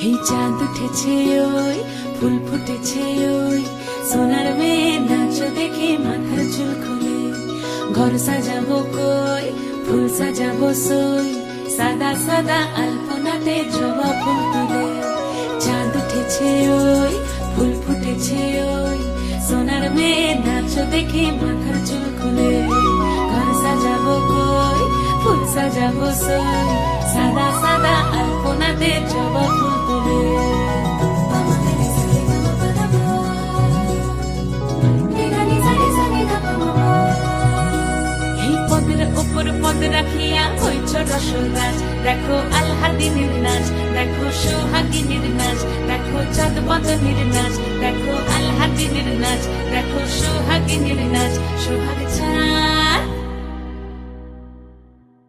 এই চাঁদ উঠেছে ওই ফুল ফুটেছে ওই সোনার মেয়ে নাচ দেখে মাথার চুল খুলে ঘর সাজাবো কই ফুল সাজাবো সই সাদা সাদা আলপনাতে জবা ফুল তুলে চাঁদ উঠেছে ওই ফুল ফুটেছে ওই সোনার মেয়ে নাচ দেখে মাথার চুল খুলে ঘর সাজাবো কই ফুল সাজাবো সই সাদা সাদা আলপনাতে জবা ফুল তুলে এই পদের উপর পদ রাখিয়া হইছ রসরাজ দেখো আল্লাদিনের নাচ দেখো সোহাগিনীর নাচ দেখো চাঁদ বদনের নাচ দেখো আল্লাদিনের নাচ দেখো সোহাগিনীর নাচ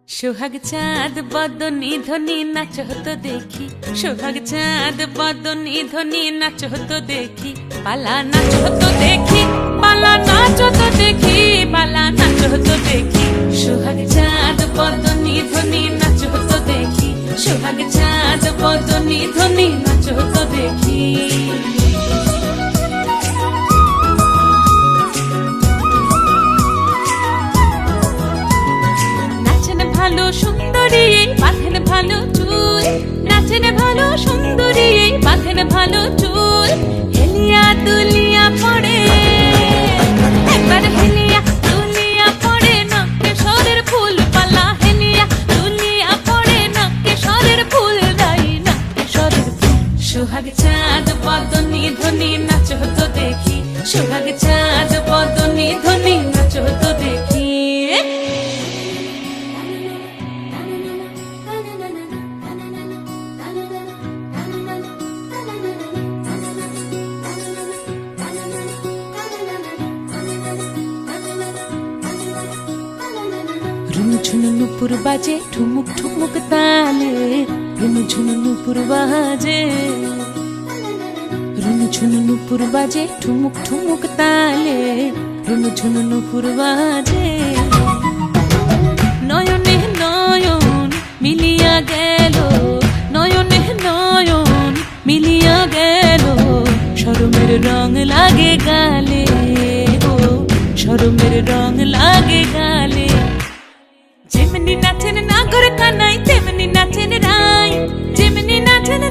সোহাগ চাঁদ বদনী ধ্বনি নাচ হতো দেখি সোহাগ চাঁদ বদনী ধ্বনি নাচ হতো দেখি পালা নাচ হতো দেখি পালা নাচ হতো দেখি পালা নাচ হতো দেখি সোহাগ চাঁদ বদনী ধ্বনি নাচ হতো দেখি সোহাগ চাঁদ বদনী ধ্বনি নাচ হতো দেখি ভালো সুন্দরী বাঁধেন ভালো চুল নাচেন ভালো সুন্দরী বাঁধেন ভালো চুল হেলিয়া দুলিয়া পড়ে একবার হেলিয়া দুলিয়া পড়ে নকেশ্বরের ফুল পালা হেলিয়া দুলিয়া পড়ে নকেশ্বরের ফুল গাই নকেশ্বরের ফুল সোহাগ চাঁদ বদনী ধ্বনি নাচ হতো দেখি সোহাগ চাঁদ বদনী ধ্বনি নাচ হতো দেখি ঝুনু নুপুর বাজে ঠুমুক ঠুমুক তালে রুনু ঝুনু নুপুর বাজে রুনু ঝুনু নুপুর বাজে ঠুমুক ঠুমুক তালে রুনু ঝুনু নুপুর বাজে নয়নে নয়ন মিলিয়া গেল নয়নে নয়ন মিলিয়া গেল শরমের রং লাগে গালে ও শরমের রং লাগে গালে যেমনি নাচেন নাগর কানাই তেমনি নাচেন রাই যেমনি নাচেন